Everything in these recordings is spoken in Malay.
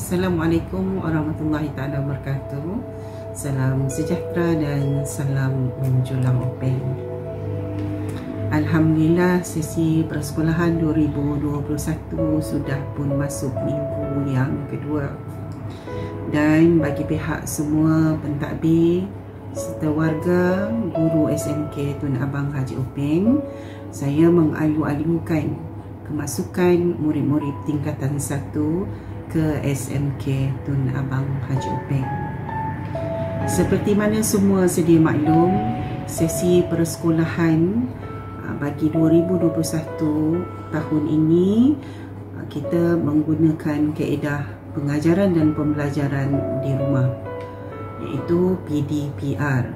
Assalamualaikum warahmatullahi taala wabarakatuh. Salam sejahtera dan salam menjulang openg. Alhamdulillah, sesi persekolahan 2021 sudah pun masuk minggu yang kedua. Dan bagi pihak semua pentadbir serta warga guru SMK Tun Abang Haji Openg, saya mengalu-alukan kemasukan murid-murid tingkatan 1 ke SMK Tun Abang Haji Openg. Seperti mana semua sedia maklum, sesi persekolahan bagi 2021 tahun ini kita menggunakan kaedah pengajaran dan pembelajaran di rumah, iaitu PDPR.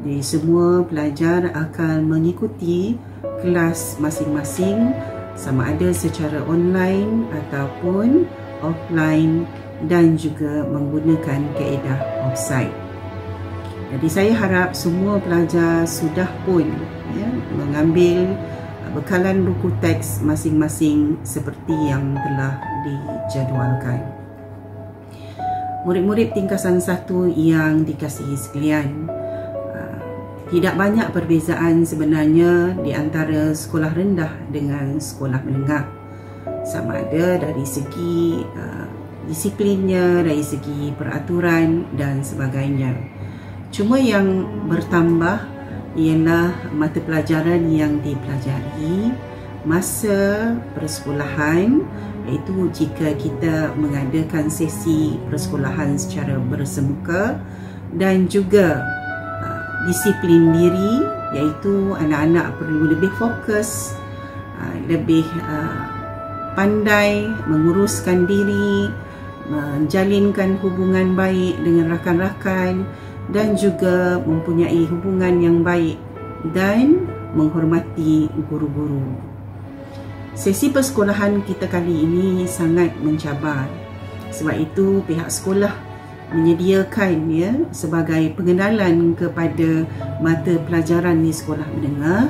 Jadi semua pelajar akan mengikuti kelas masing-masing sama ada secara online ataupun offline dan juga menggunakan kaedah offsite. Jadi saya harap semua pelajar sudah pun mengambil bekalan buku teks masing-masing seperti yang telah dijadualkan. Murid-murid tingkatan 1 yang dikasihi sekalian, tidak banyak perbezaan sebenarnya di antara sekolah rendah dengan sekolah menengah. Sama ada dari segi disiplinnya, dari segi peraturan dan sebagainya. Cuma yang bertambah ialah mata pelajaran yang dipelajari masa persekolahan, iaitu jika kita mengadakan sesi persekolahan secara bersemuka, dan juga disiplin diri, iaitu anak-anak perlu lebih fokus, lebih pandai menguruskan diri, menjalinkan hubungan baik dengan rakan-rakan dan juga mempunyai hubungan yang baik dan menghormati guru-guru. Sesi persekolahan kita kali ini sangat mencabar. Sebab itu pihak sekolah menyediakan sebagai pengenalan kepada mata pelajaran di sekolah menengah.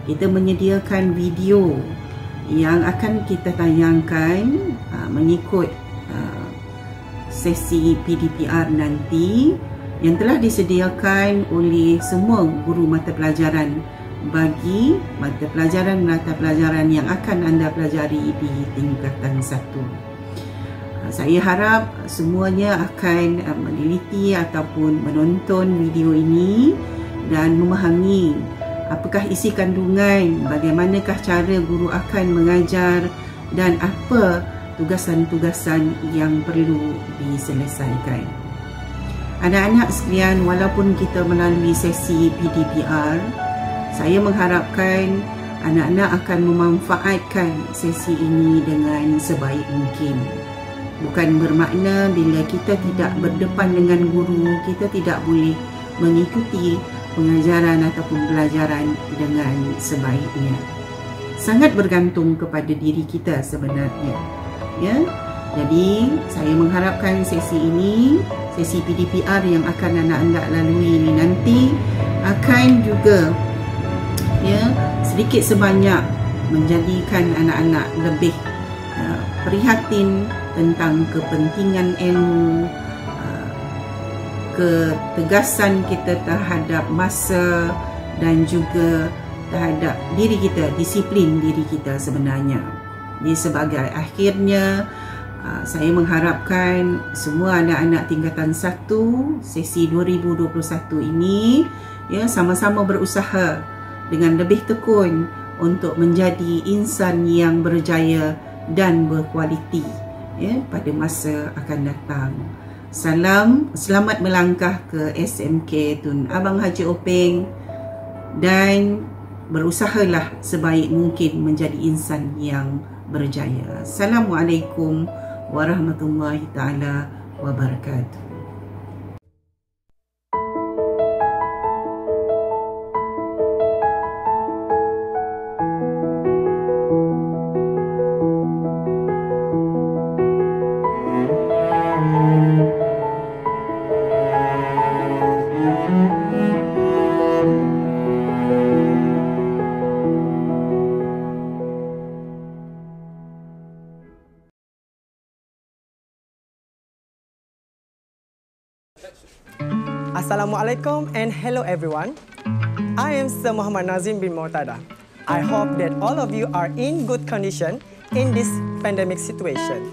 Kita menyediakan video yang akan kita tayangkan mengikut sesi PDPR nanti, yang telah disediakan oleh semua guru mata pelajaran bagi mata pelajaran yang akan anda pelajari di tingkatan 1. Saya harap semuanya akan meneliti ataupun menonton video ini dan memahami apakah isi kandungan, bagaimanakah cara guru akan mengajar dan apa tugasan-tugasan yang perlu diselesaikan. Anak-anak sekalian, walaupun kita melalui sesi PDPR, saya mengharapkan anak-anak akan memanfaatkan sesi ini dengan sebaik mungkin. Bukan bermakna bila kita tidak berdepan dengan guru, kita tidak boleh mengikuti pengajaran ataupun pelajaran dengan sebaiknya. Sangat bergantung kepada diri kita sebenarnya. Jadi saya mengharapkan sesi ini, sesi PDPR yang akan anak-anak lalui ini nanti akan juga sedikit sebanyak menjadikan anak-anak lebih prihatin tentang kepentingan ilmu, ketegasan kita terhadap masa dan juga terhadap diri kita, disiplin diri kita sebenarnya. Jadi sebagai akhirnya, saya mengharapkan semua anak-anak tingkatan 1 sesi 2021 ini sama-sama berusaha dengan lebih tekun untuk menjadi insan yang berjaya dan berkualiti pada masa akan datang. Selamat melangkah ke SMK Tun Abang Haji Openg dan berusahalah sebaik mungkin menjadi insan yang berjaya. Assalamualaikum warahmatullahi taala wabarakatuh. Assalamualaikum and hello everyone. I am Sir Muhammad Nazim bin Mortada. I hope that all of you are in good condition in this pandemic situation.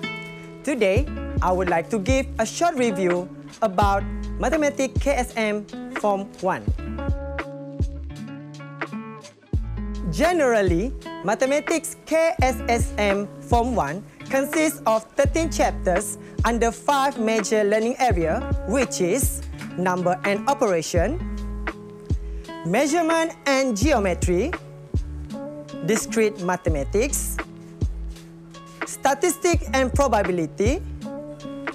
Today, I would like to give a short review about Mathematics KSM Form 1. Generally, Mathematics KSSM Form 1 consists of 13 chapters under 5 major learning areas, which is number and operation, measurement and geometry, discrete mathematics, statistics and probability,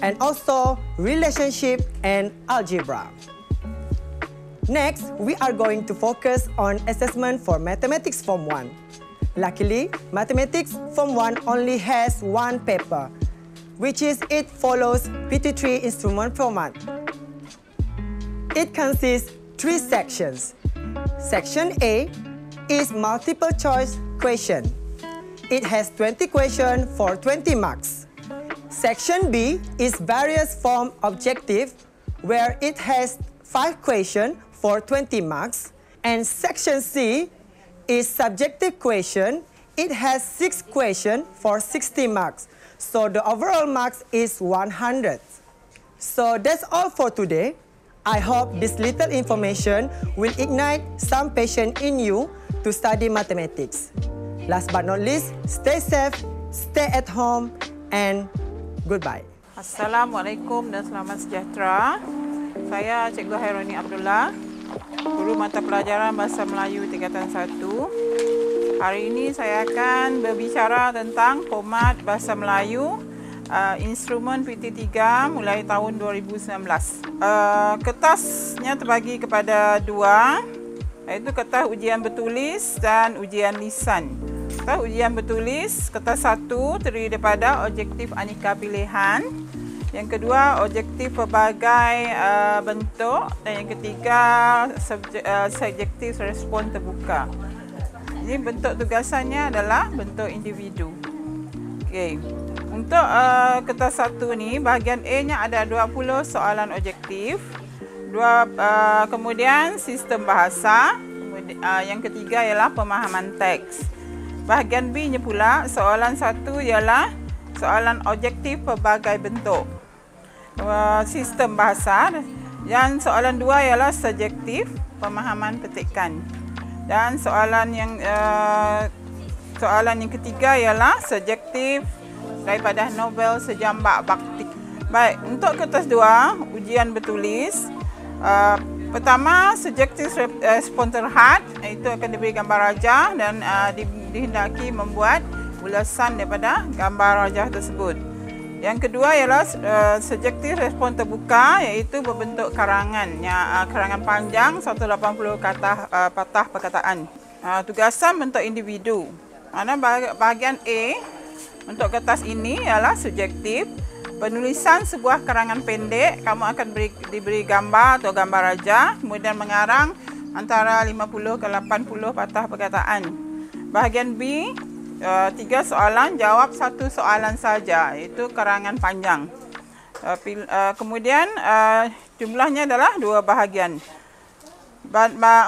and also relationship and algebra. Next, we are going to focus on assessment for Mathematics Form 1. Luckily, Mathematics Form 1 only has one paper, which is it follows PT3 instrument format. It consists 3 sections. Section A is multiple choice question. It has 20 questions for 20 marks. Section B is various form objective, where it has 5 questions for 20 marks. And Section C is subjective question. It has 6 questions for 60 marks. So the overall marks is 100. So that's all for today. I hope this little information will ignite some passion in you to study mathematics. Last but not least, stay safe, stay at home, and goodbye. Assalamualaikum dan selamat sejahtera. Saya Cikgu Haironi Abdullah, Guru Mata Pelajaran Bahasa Melayu Tingkatan 1. Hari ini saya akan berbicara tentang format Bahasa Melayu instrumen PT3 mulai tahun 2019. Kertasnya terbagi kepada 2, iaitu kertas ujian bertulis dan ujian lisan. Kertas ujian bertulis, kertas 1 terdiri daripada objektif aneka pilihan, yang kedua objektif pelbagai bentuk, dan yang ketiga subjektif respon terbuka. Jadi bentuk tugasannya adalah bentuk individu. Okey. Untuk kertas 1 ni, bahagian A-nya ada 20 soalan objektif. Kemudian sistem bahasa. Yang ketiga ialah pemahaman teks. Bahagian B-nya pula, soalan 1 ialah soalan objektif pelbagai bentuk. Sistem bahasa. Dan soalan 2 ialah subjektif, pemahaman petikan. Dan soalan yang ketiga ialah subjektif daripada novel Sejambak Bakti. Baik, untuk kertas 2, ujian bertulis. Pertama, subjektif respon terhad, itu akan diberi gambar rajah dan dihendaki membuat ulasan daripada gambar rajah tersebut. Yang kedua ialah subjektif respon terbuka, iaitu berbentuk karangan, karangan panjang 180 patah perkataan. Tugasan bentuk individu. Mana bahagian A untuk kertas ini ialah subjektif. Penulisan sebuah karangan pendek, kamu akan diberi gambar atau gambar rajah, kemudian mengarang antara 50 ke 80 patah perkataan. Bahagian B, 3 soalan, jawab 1 soalan saja, iaitu karangan panjang. Kemudian jumlahnya adalah 2 bahagian.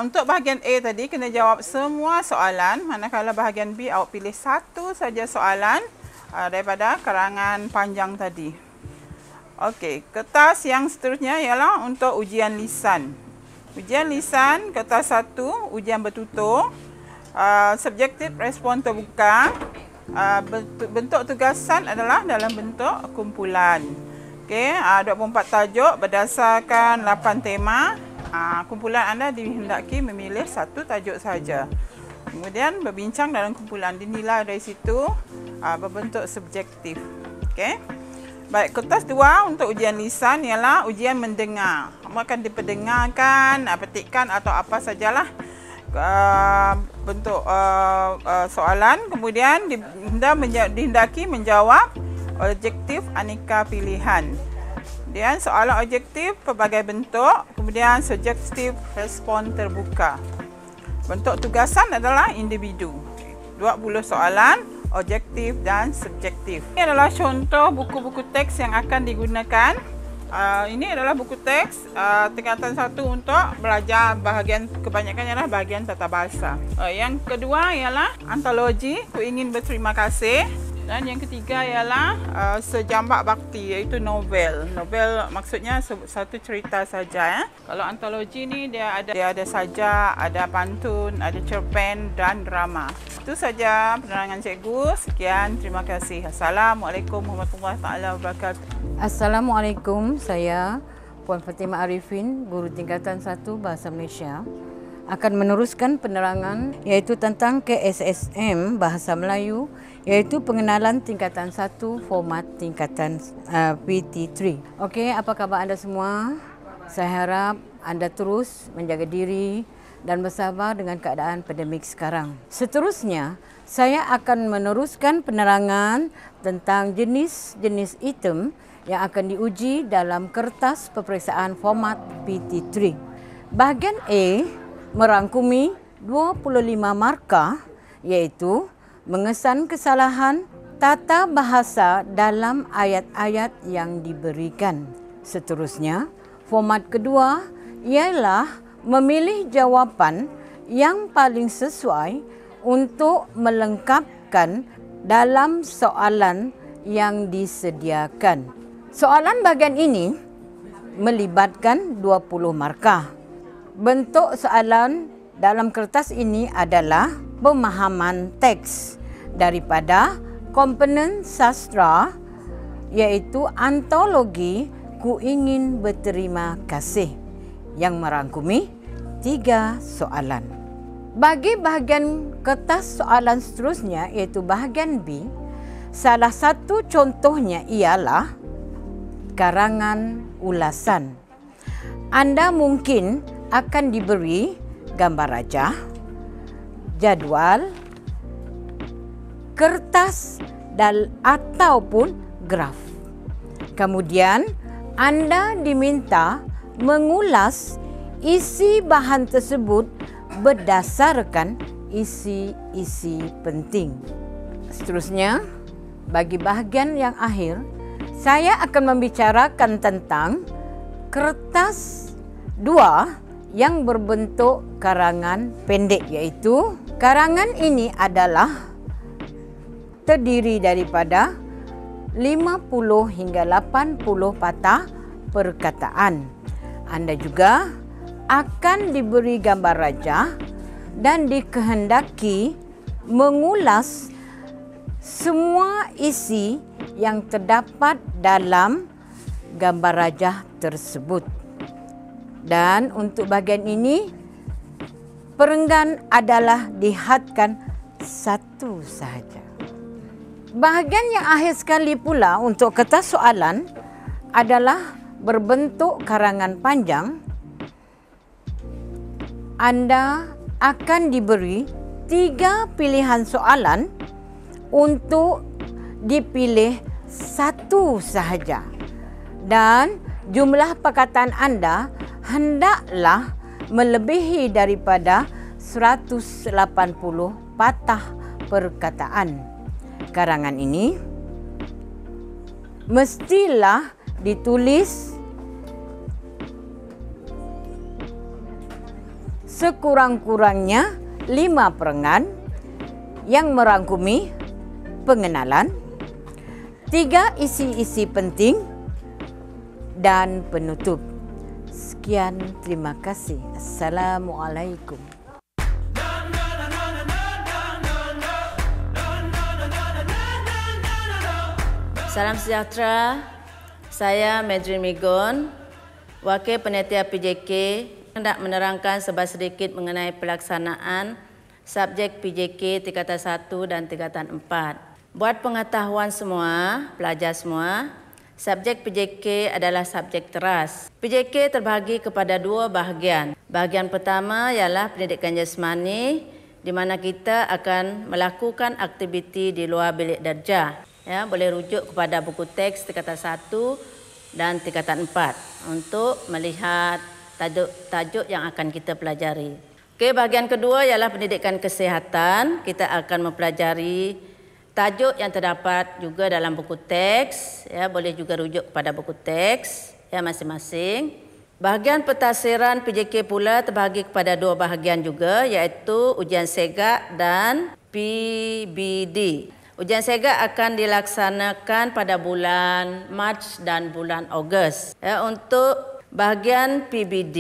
Untuk bahagian A tadi, kena jawab semua soalan, manakala bahagian B awak pilih 1 saja soalan daripada karangan panjang tadi. Okey, kertas yang seterusnya ialah untuk ujian lisan. Ujian lisan, kertas 1, ujian bertutur, subjektif respon terbuka. Bentuk tugasan adalah dalam bentuk kumpulan. Okey, 24 tajuk berdasarkan 8 tema. Kumpulan anda dihendaki memilih 1 tajuk saja. Kemudian berbincang dalam kumpulan, dinilai dari situ berbentuk subjektif. Okey. Baik, kertas 2 untuk ujian lisan ialah ujian mendengar. Kamu akan diperdengarkan, petikan atau apa sajalah bentuk soalan. Kemudian dihendaki menjawab objektif aneka pilihan. Kemudian soalan objektif pelbagai bentuk, kemudian subjektif respon terbuka. Bentuk tugasan adalah individu. 20 soalan, objektif dan subjektif. Ini adalah contoh buku-buku teks yang akan digunakan Ini adalah buku teks tingkatan 1 untuk belajar kebanyakan ialah bahagian tata bahasa. Yang kedua ialah antologi, Ku Ingin Berterima Kasih. Dan yang ketiga ialah Sejambak Bakti, iaitu novel. Novel maksudnya satu cerita saja. Kalau antologi ni dia ada sajak, ada pantun, ada cerpen dan drama. Itu saja penerangan cikgu. Sekian, terima kasih. Assalamualaikum warahmatullahi wabarakatuh. Assalamualaikum, saya Puan Fatimah Arifin, guru tingkatan 1 Bahasa Malaysia, akan meneruskan penerangan iaitu tentang KSSM Bahasa Melayu, iaitu pengenalan tingkatan 1 format tingkatan PT3. Okey, apa khabar anda semua? Saya harap anda terus menjaga diri dan bersabar dengan keadaan pandemik sekarang. Seterusnya, saya akan meneruskan penerangan tentang jenis-jenis item yang akan diuji dalam kertas peperiksaan format PT3. Bahagian A merangkumi 25 markah, iaitu mengesan kesalahan tata bahasa dalam ayat-ayat yang diberikan. Seterusnya, format kedua ialah memilih jawapan yang paling sesuai untuk melengkapkan dalam soalan yang disediakan. Soalan bahagian ini melibatkan 20 markah. Bentuk soalan dalam kertas ini adalah pemahaman teks daripada komponen sastra, iaitu antologi Ku Ingin Berterima Kasih yang merangkumi 3 soalan. Bagi bahagian kertas soalan seterusnya, iaitu bahagian B, salah satu contohnya ialah karangan ulasan. Anda mungkin akan diberi gambar rajah, jadual, kertas ataupun graf. Kemudian anda diminta mengulas isi bahan tersebut berdasarkan isi-isi penting. Seterusnya, bagi bahagian yang akhir, saya akan membicarakan tentang kertas 2 yang berbentuk karangan pendek, iaitu karangan ini adalah terdiri daripada 50 hingga 80 patah perkataan. Anda juga akan diberi gambar rajah dan dikehendaki mengulas semua isi yang terdapat dalam gambar rajah tersebut. Dan untuk bahagian ini, perenggan adalah dihadkan satu sahaja. Bahagian yang akhir sekali pula untuk kertas soalan adalah berbentuk karangan panjang. Anda akan diberi 3 pilihan soalan untuk dipilih satu sahaja. Dan jumlah perkataan anda hendaklah melebihi daripada 180 patah perkataan. Karangan ini mestilah ditulis sekurang-kurangnya 5 perengan yang merangkumi pengenalan, 3 isi-isi penting dan penutup. Sekian, terima kasih. Assalamualaikum. Salam sejahtera. Saya Medrin Migon, Wakil Panitia PJK, hendak menerangkan sedikit mengenai pelaksanaan subjek PJK tingkatan 1 dan tingkatan 4. Buat pengetahuan semua, pelajar semua, subjek PJK adalah subjek teras. PJK terbahagi kepada 2 bahagian. Bahagian pertama ialah pendidikan jasmani, di mana kita akan melakukan aktiviti di luar bilik darjah. Ya, boleh rujuk kepada buku teks tingkatan 1 dan tingkatan 4 untuk melihat tajuk yang akan kita pelajari. Okey, bahagian kedua ialah pendidikan kesihatan. Kita akan mempelajari tajuk yang terdapat juga dalam buku teks, ya, boleh juga rujuk kepada buku teks. ya masing-masing. Bahagian pentafsiran PJK pula terbahagi kepada dua bahagian juga, iaitu ujian segak dan PBD. Ujian segak akan dilaksanakan pada bulan Mac dan bulan Ogos. Ya, untuk bahagian PBD,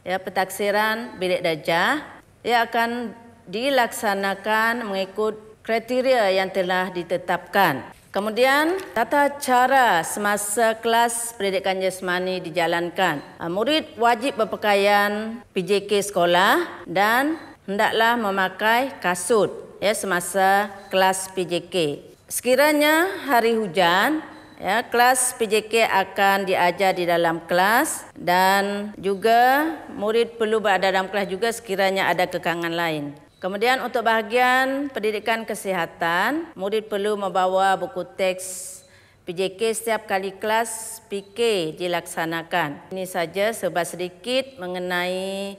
ya, pentafsiran bilik darjah, ia akan dilaksanakan mengikut kriteria yang telah ditetapkan. Kemudian, tata cara semasa kelas pendidikan jasmani dijalankan. Murid wajib berpakaian PJK sekolah dan hendaklah memakai kasut, ya, semasa kelas PJK. Sekiranya hari hujan, ya, kelas PJK akan diajar di dalam kelas dan juga murid perlu berada dalam kelas juga sekiranya ada kekangan lain. Kemudian untuk bahagian pendidikan kesihatan, murid perlu membawa buku teks PJK setiap kali kelas PK dilaksanakan. Ini saja serba sedikit mengenai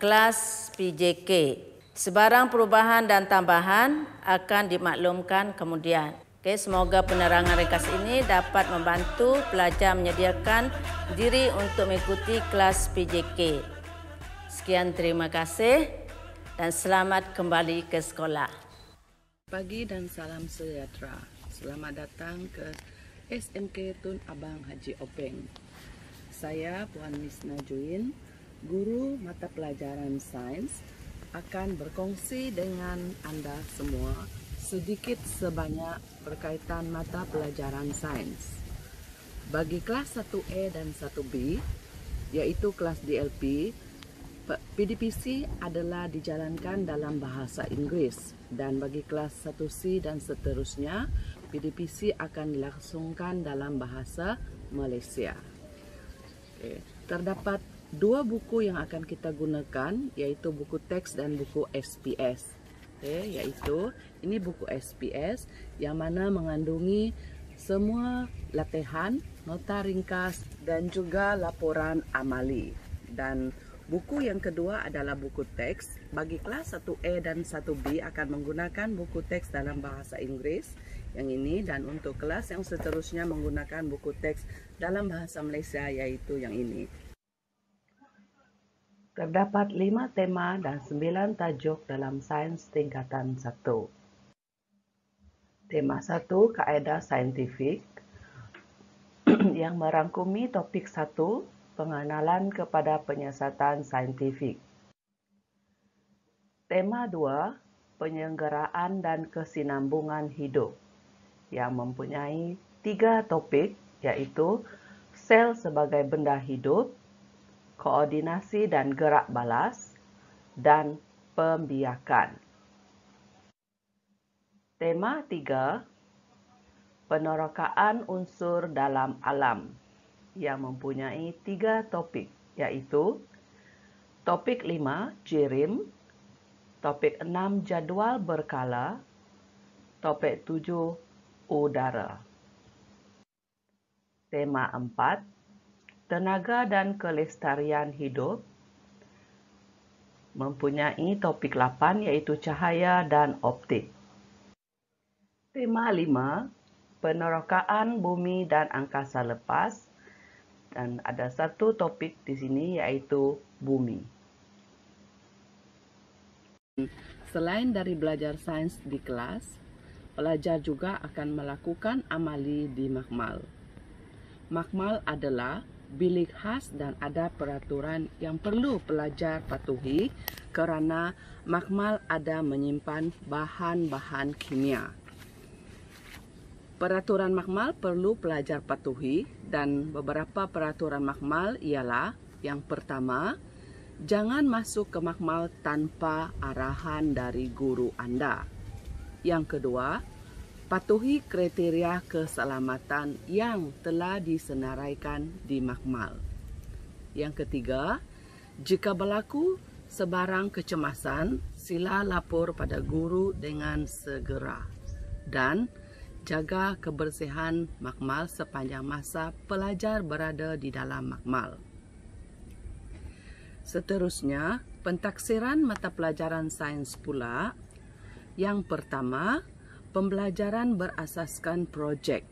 kelas PJK. Sebarang perubahan dan tambahan akan dimaklumkan kemudian. Okay, semoga penerangan ringkas ini dapat membantu pelajar menyediakan diri untuk mengikuti kelas PJK. Sekian, terima kasih dan selamat kembali ke sekolah. Pagi dan salam sejahtera. Selamat datang ke SMK Tun Abang Haji Openg. Saya Puan Miss Najuin, guru mata pelajaran sains, akan berkongsi dengan anda semua sedikit sebanyak berkaitan mata pelajaran sains. Bagi kelas 1A dan 1B, yaitu kelas DLP, PDPC adalah dijalankan dalam bahasa Inggris, dan bagi kelas 1C dan seterusnya, PDPC akan dilangsungkan dalam bahasa Malaysia. Terdapat dua buku yang akan kita gunakan, yaitu buku teks dan buku SPS. Yaitu ini buku SPS yang mana mengandungi semua latihan, nota ringkas dan juga laporan amali. Dan buku yang kedua adalah buku teks. Bagi kelas 1A dan 1B akan menggunakan buku teks dalam bahasa Inggris yang ini, dan untuk kelas yang seterusnya menggunakan buku teks dalam bahasa Malaysia, yaitu yang ini. Terdapat 5 tema dan 9 tajuk dalam sains tingkatan 1. Tema 1, kaedah saintifik, yang merangkumi topik 1, pengenalan kepada penyiasatan saintifik. Tema 2, penyelenggaraan dan kesinambungan hidup, yang mempunyai 3 topik, yaitu sel sebagai benda hidup, koordinasi dan gerak balas, dan pembiakan. Tema 3, penerokaan unsur dalam alam, yang mempunyai 3 topik, yaitu topik 5, jirim, topik 6, jadual berkala, topik 7, udara. Tema 4, tenaga dan kelestarian hidup, mempunyai topik 8, yaitu cahaya dan optik. Tema 5, penerokaan bumi dan angkasa lepas, dan ada satu topik di sini, yaitu bumi. Selain dari belajar sains di kelas, pelajar juga akan melakukan amali di makmal. Makmal adalah bilik khas dan ada peraturan yang perlu pelajar patuhi kerana makmal ada menyimpan bahan-bahan kimia. Peraturan makmal perlu pelajar patuhi, dan beberapa peraturan makmal ialah: yang pertama, jangan masuk ke makmal tanpa arahan dari guru anda. Yang kedua, patuhi kriteria keselamatan yang telah disenaraikan di makmal. Yang ketiga, jika berlaku sebarang kecemasan, sila lapor pada guru dengan segera. Dan jaga kebersihan makmal sepanjang masa pelajar berada di dalam makmal. Seterusnya, pentaksiran mata pelajaran sains pula. Yang pertama, pembelajaran berasaskan projek.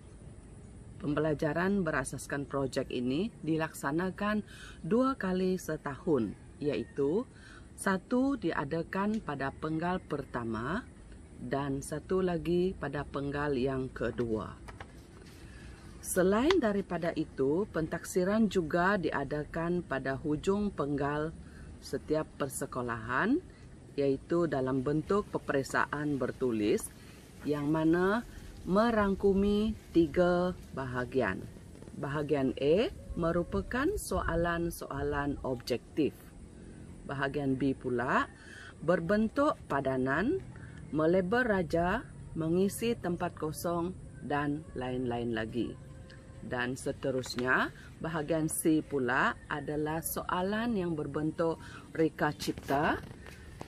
Pembelajaran berasaskan projek ini dilaksanakan 2 kali setahun, iaitu 1 diadakan pada penggal pertama dan 1 lagi pada penggal yang kedua. Selain daripada itu, pentaksiran juga diadakan pada hujung penggal setiap persekolahan, iaitu dalam bentuk peperiksaan bertulis yang mana merangkumi 3 bahagian. Bahagian A merupakan soalan-soalan objektif. Bahagian B pula berbentuk padanan, melabel raja, mengisi tempat kosong dan lain-lain lagi. Dan seterusnya, bahagian C pula adalah soalan yang berbentuk reka cipta,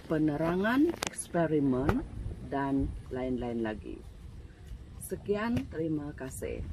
penerangan eksperimen dan lain-lain lagi. Sekian, terima kasih.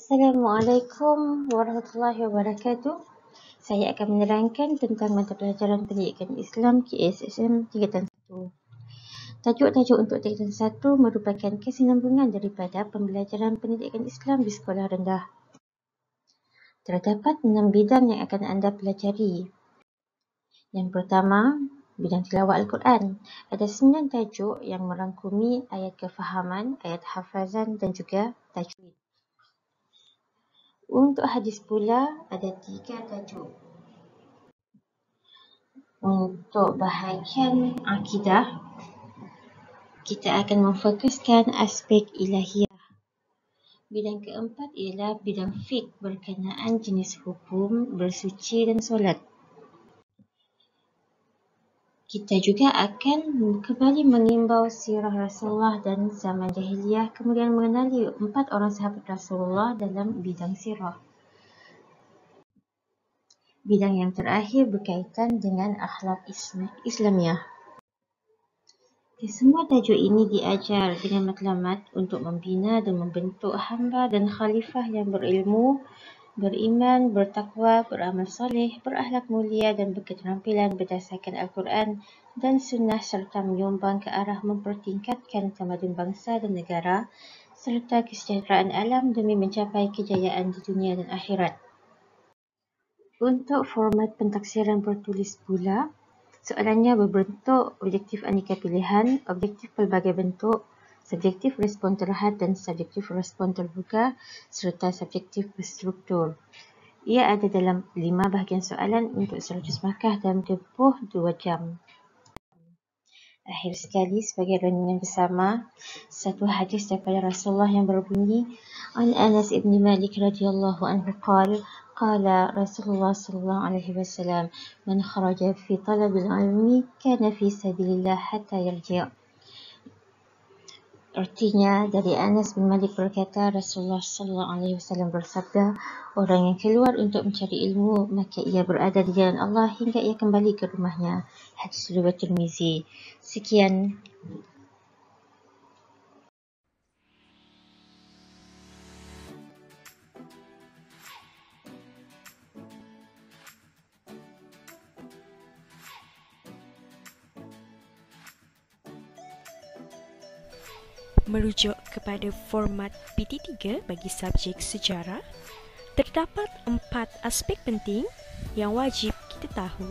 Assalamualaikum warahmatullahi wabarakatuh. Saya akan menerangkan tentang mata pelajaran pendidikan Islam KSSM tingkatan 1. Tajuk-tajuk untuk tingkatan 1 merupakan kesinambungan daripada pembelajaran pendidikan Islam di sekolah rendah. Terdapat 6 bidang yang akan anda pelajari. Yang pertama, bidang tilawah Al-Quran. Ada 9 tajuk yang merangkumi ayat kefahaman, ayat hafazan dan juga tajwid. Untuk hadis pula, ada 3 tajuk. Untuk bahagian akidah, kita akan memfokuskan aspek ilahiyah. Bidang keempat ialah bidang fiqh berkenaan jenis hukum, bersuci dan solat. Kita juga akan kembali mengimbau sirah Rasulullah dan zaman jahiliyah, kemudian mengenali 4 orang sahabat Rasulullah dalam bidang sirah. Bidang yang terakhir berkaitan dengan akhlak Islamiah. Semua tajuk ini diajar dengan matlamat untuk membina dan membentuk hamba dan khalifah yang berilmu, beriman, bertakwa, beramal soleh, berakhlak mulia dan berketerampilan berdasarkan Al-Quran dan Sunnah serta menyumbang ke arah mempertingkatkan tamadun bangsa dan negara serta kesejahteraan alam demi mencapai kejayaan di dunia dan akhirat. Untuk format pentaksiran bertulis pula, soalannya berbentuk objektif aneka pilihan, objektif pelbagai bentuk, subjektif respon terhad dan subjektif respon terbuka serta subjektif berstruktur. Ia ada dalam 5 bahagian soalan untuk 100 markah dalam tempoh 2 jam. Akhir sekali, sebagai renungan bersama, satu hadis daripada Rasulullah yang berbunyi, An Anas ibn Malik radhiyallahu anhu qala Rasulullah sallallahu alaihi wasallam, man kharaja fi talabil ilmi kana fi sabilillah hatta yarji'. Artinya, dari Anas bin Malik berkata, Rasulullah sallallahu alaihi wasallam bersabda, orang yang keluar untuk mencari ilmu, maka ia berada di jalan Allah hingga ia kembali ke rumahnya. Hadis riwayat Tirmizi. Sekian. Merujuk kepada format PT3 bagi subjek sejarah, terdapat 4 aspek penting yang wajib kita tahu.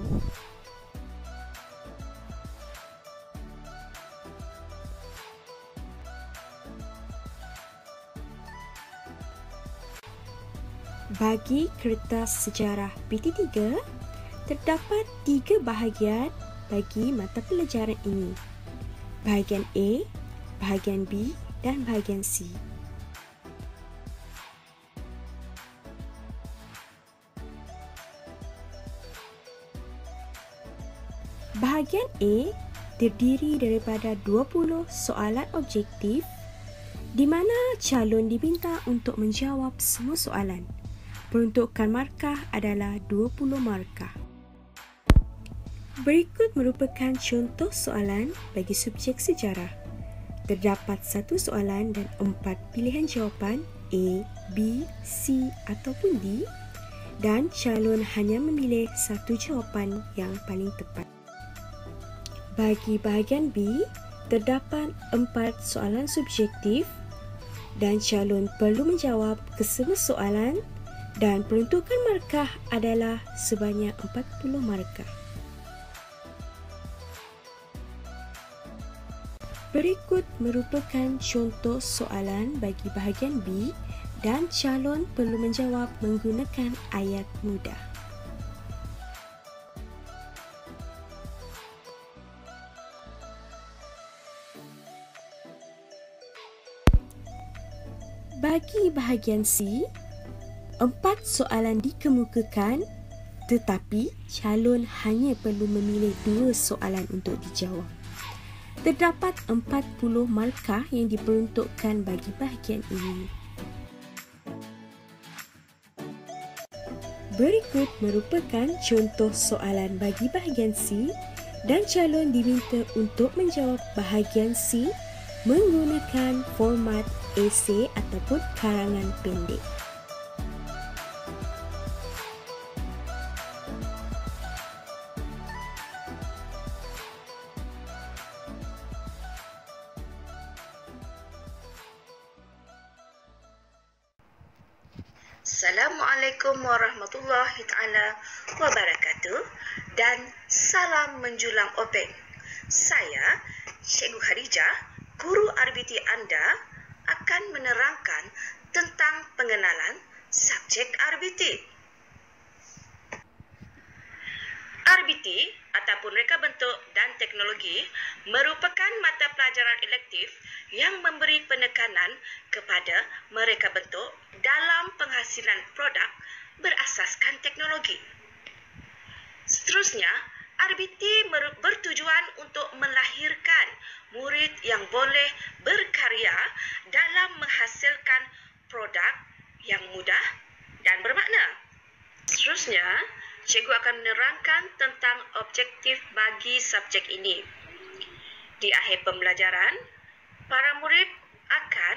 Bagi kertas sejarah PT3, terdapat 3 bahagian bagi mata pelajaran ini. Bahagian A, bahagian B dan bahagian C. Bahagian A terdiri daripada 20 soalan objektif di mana calon diminta untuk menjawab semua soalan. Peruntukan markah adalah 20 markah. Berikut merupakan contoh soalan bagi subjek sejarah. Terdapat 1 soalan dan 4 pilihan jawapan A, B, C ataupun D dan calon hanya memilih 1 jawapan yang paling tepat. Bagi bahagian B, terdapat 4 soalan subjektif dan calon perlu menjawab kesemua soalan dan peruntukan markah adalah sebanyak 40 markah. Berikut merupakan contoh soalan bagi bahagian B dan calon perlu menjawab menggunakan ayat mudah. Bagi bahagian C, 4 soalan dikemukakan tetapi calon hanya perlu memilih 2 soalan untuk dijawab. Terdapat 40 markah yang diperuntukkan bagi bahagian ini. Berikut merupakan contoh soalan bagi bahagian C dan calon diminta untuk menjawab bahagian C menggunakan format esei ataupun karangan pendek. Assalamualaikum warahmatullahi taala wabarakatuh dan salam menjulang Openg. Saya Cikgu Khadijah, guru RBT anda akan menerangkan tentang pengenalan subjek RBT. RBT ataupun reka bentuk dan teknologi merupakan mata pelajaran elektif yang memberi penekanan kepada mereka bentuk dalam penghasilan produk berasaskan teknologi. Seterusnya, RBT bertujuan untuk melahirkan murid yang boleh berkarya dalam menghasilkan produk yang mudah dan bermakna. Seterusnya, cikgu akan menerangkan tentang objektif bagi subjek ini. Di akhir pembelajaran, para murid akan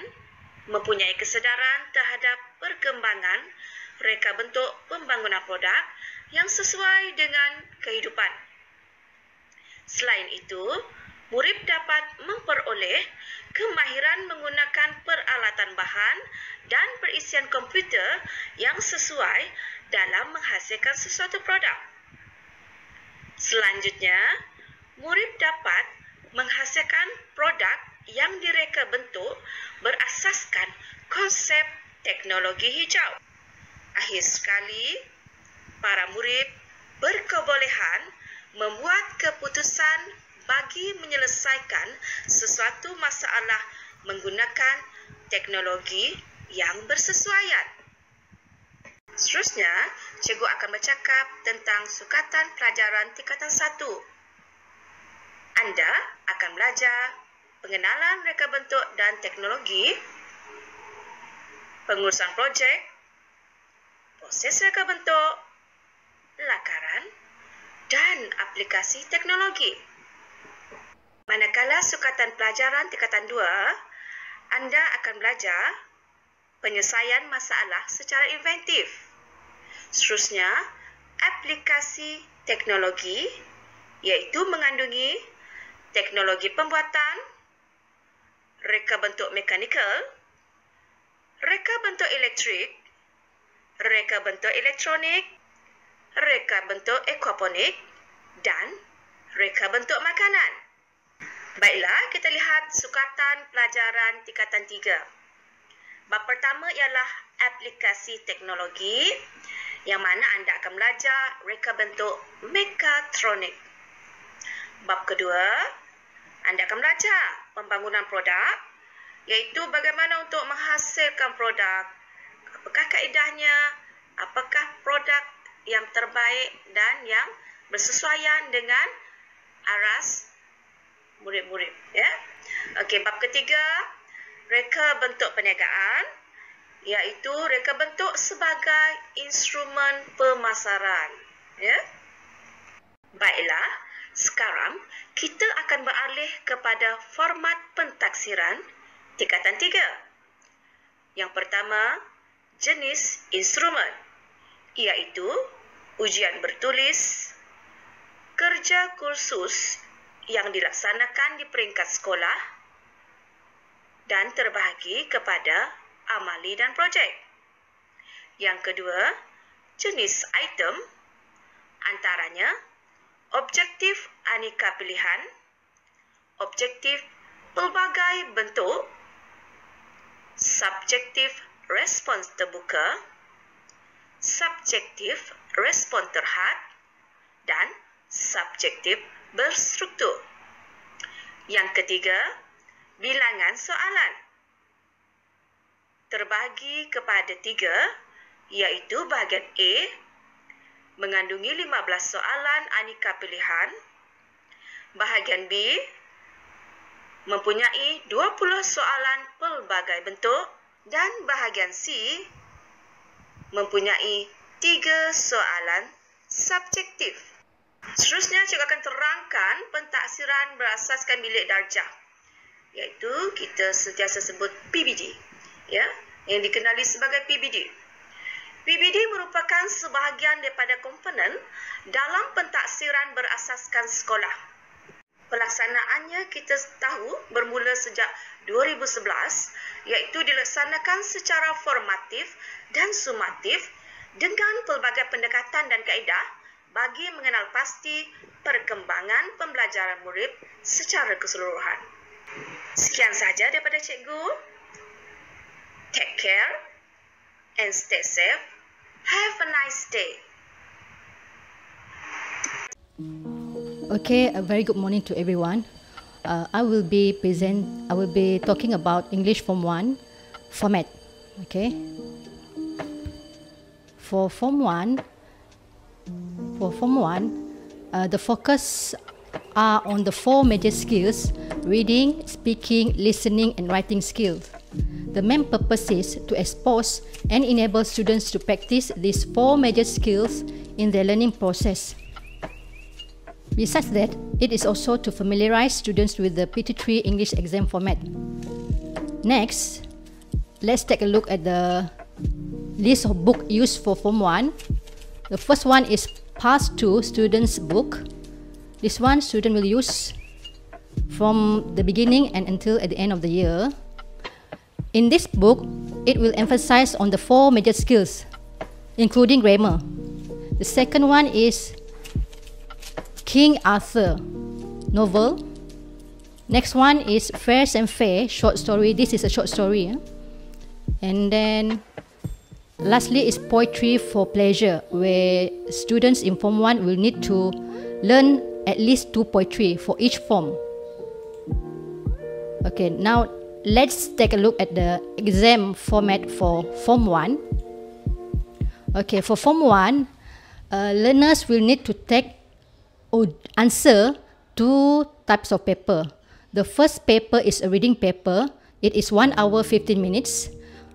mempunyai kesedaran terhadap perkembangan reka bentuk pembangunan produk yang sesuai dengan kehidupan. Selain itu, murid dapat memperoleh kemahiran menggunakan peralatan bahan dan perisian komputer yang sesuai dalam menghasilkan sesuatu produk. Selanjutnya, murid dapat menghasilkan produk yang direka bentuk berasaskan konsep teknologi hijau. Akhir sekali, para murid berkebolehan membuat keputusan bagi menyelesaikan sesuatu masalah menggunakan teknologi yang bersesuaian. Seterusnya, cikgu akan bercakap tentang sukatan pelajaran tingkatan 1. Anda akan belajar pengenalan reka bentuk dan teknologi, pengurusan projek, proses reka bentuk, lakaran, dan aplikasi teknologi. Manakala sukatan pelajaran tingkatan 2, anda akan belajar penyelesaian masalah secara inventif. Seterusnya, aplikasi teknologi iaitu mengandungi teknologi pembuatan, reka bentuk mekanikal, reka bentuk elektrik, reka bentuk elektronik, reka bentuk aquaponik, dan reka bentuk makanan. Baiklah, kita lihat sukatan pelajaran tingkatan 3. Bab pertama ialah aplikasi teknologi, yang mana anda akan belajar reka bentuk mekatronik. Bab kedua, anda akan belajar pembangunan produk, iaitu bagaimana untuk menghasilkan produk, apakah kaedahnya, apakah produk yang terbaik dan yang bersesuaian dengan aras murid-murid. Ya. Okey, bab ketiga, reka bentuk perniagaan, iaitu reka bentuk sebagai instrumen pemasaran. Ya. Baiklah, sekarang kita akan beralih kepada format pentaksiran tingkatan 3. Yang pertama, jenis instrumen, iaitu ujian bertulis, kerja kursus yang dilaksanakan di peringkat sekolah dan terbahagi kepada amali dan projek. Yang kedua, jenis item, antaranya objektif aneka pilihan, objektif pelbagai bentuk, subjektif respons terbuka, subjektif respon terhad, dan subjektif berstruktur. Yang ketiga, bilangan soalan. Terbahagi kepada 3, iaitu bahagian A, mengandungi 15 soalan aneka pilihan. Bahagian B, mempunyai 20 soalan pelbagai bentuk. Dan bahagian C, mempunyai 3 soalan subjektif. Seterusnya, cikgu akan terangkan pentaksiran berasaskan bilik darjah, iaitu kita sentiasa sebut PBD, ya, yang dikenali sebagai PBD. PBD merupakan sebahagian daripada komponen dalam pentaksiran berasaskan sekolah. Pelaksanaannya kita tahu bermula sejak 2011, iaitu dilaksanakan secara formatif dan sumatif dengan pelbagai pendekatan dan kaedah bagi mengenal pasti perkembangan pembelajaran murid secara keseluruhan. Sekian sahaja daripada cikgu. Take care and stay safe. Have a nice day. Okay, a very good morning to everyone. I will be talking about English Form 1 format. Okay. For Form 1, the focus are on the 4 major skills: reading, speaking, listening, and writing skills. The main purpose is to expose and enable students to practice these 4 major skills in their learning process. Besides that, it is also to familiarize students with the PT3 English exam format. Next, let's take a look at the list of books used for Form 1. The first one is Past 2 Students Book. This one student will use from the beginning and until at the end of the year. In this book, it will emphasize on the 4 major skills, including grammar. The second one is King Arthur novel. Next one is Fairs and Fair short story. This is a short story. And then lastly is Poetry for Pleasure, where students in Form 1 will need to learn at least 2 poetry for each form. Okay, now let's take a look at the exam format for Form 1. Okay, for Form 1, learners will need to take or answer 2 types of paper. The first paper is a reading paper. It is 1 hour 15 minutes.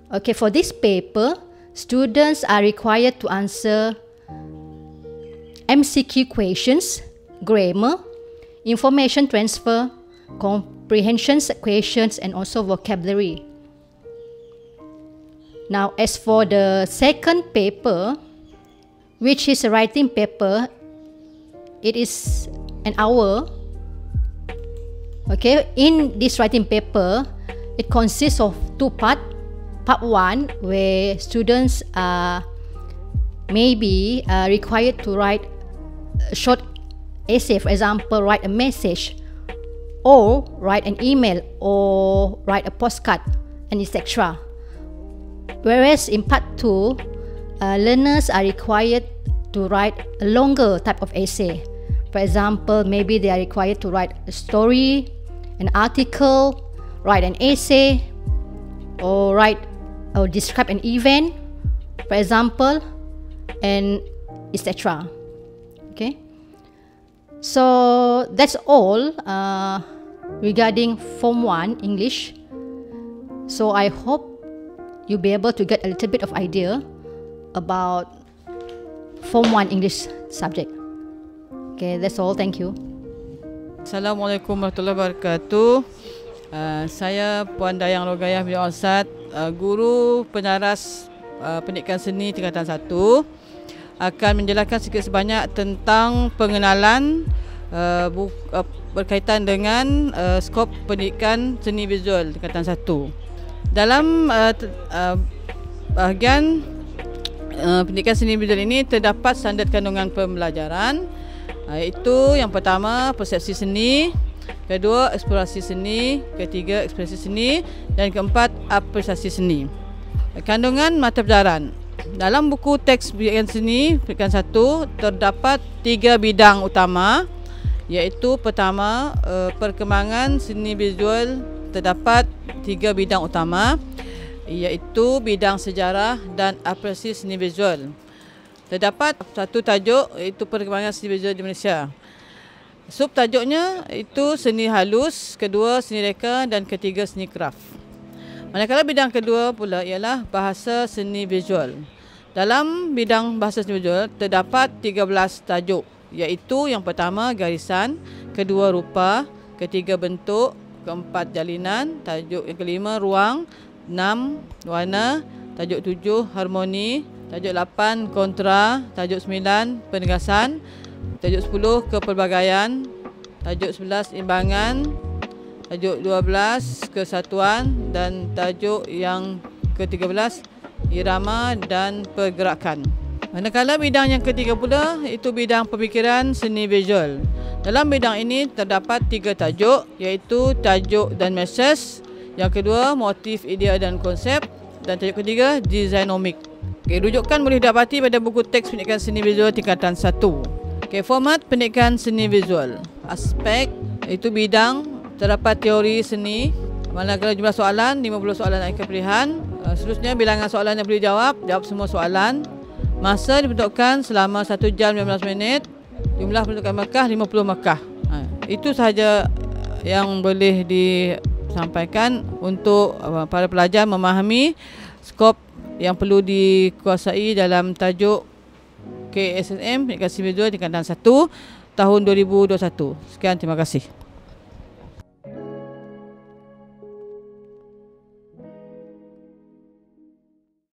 Okay, for this paper, students are required to answer MCQ questions, grammar, information transfer, comprehension questions, and also vocabulary. Now, as for the second paper, which is a writing paper, it is an hour. Okay, in this writing paper, it consists of 2 parts. Part 1, where students are maybe required to write a short essay, for example, write a message, or write an email, or write a postcard, and etc. Whereas in Part 2, learners are required to write a longer type of essay. For example, maybe they are required to write a story, an article, write an essay, or describe an event, for example, and etc. Okay, so that's all regarding Form 1 English. So I hope you'll be able to get a little bit of idea about Form 1 English subject. Okay, that's all. Thank you. Assalamualaikum warahmatullahi wabarakatuh. Saya Puan Dayang Rogayah bin Osad, guru penyaras pendidikan seni tingkatan 1, akan menjelaskan sikit sebanyak tentang pengenalan berkaitan dengan skop pendidikan seni visual tingkatan 1. Dalam bahagian pendidikan seni visual ini terdapat standard kandungan pembelajaran, iaitu yang pertama persepsi seni, kedua eksplorasi seni, ketiga ekspresi seni, dan keempat apresiasi seni. Kandungan mata pelajaran. Dalam buku teks pendidikan seni pendidikan 1 terdapat 3 bidang utama, iaitu pertama perkembangan seni visual. Terdapat 3 bidang utama, iaitu bidang sejarah dan apresiasi seni visual. Terdapat satu tajuk, iaitu perkembangan seni visual di Malaysia. Subtajuknya itu seni halus, kedua seni reka, dan ketiga seni kraft. Manakala bidang kedua pula ialah bahasa seni visual. Dalam bidang bahasa seni visual terdapat 13 tajuk, iaitu yang pertama garisan, kedua rupa, ketiga bentuk, keempat jalinan, tajuk yang kelima ruang, 6 warna, tajuk 7 harmoni, tajuk 8 kontra, tajuk 9 penegasan, tajuk 10 kepelbagaian, tajuk 11 imbangan, tajuk 12 kesatuan dan tajuk yang ke-13 irama dan pergerakan. Manakala bidang yang ketiga pula itu bidang pemikiran seni visual. Dalam bidang ini terdapat 3 tajuk, iaitu tajuk dan mesej, yang kedua motif, idea dan konsep, dan tajuk ketiga designomik. Okay, rujukan boleh didapati pada buku teks pendidikan seni visual tingkatan 1. Okay, format pendidikan seni visual. Aspek itu bidang terdapat teori seni. Manakala jumlah soalan 50 soalan IQ pilihan. Seterusnya bilangan soalan yang boleh jawab semua soalan. Masa diperuntukkan selama 1 jam 15 minit. Jumlah peruntukan markah 50 markah. Itu sahaja yang boleh disampaikan untuk para pelajar memahami skop yang perlu dikuasai dalam tajuk KSNM Pendidikan Seni Visual tingkatan 1 tahun 2021. Sekian, terima kasih.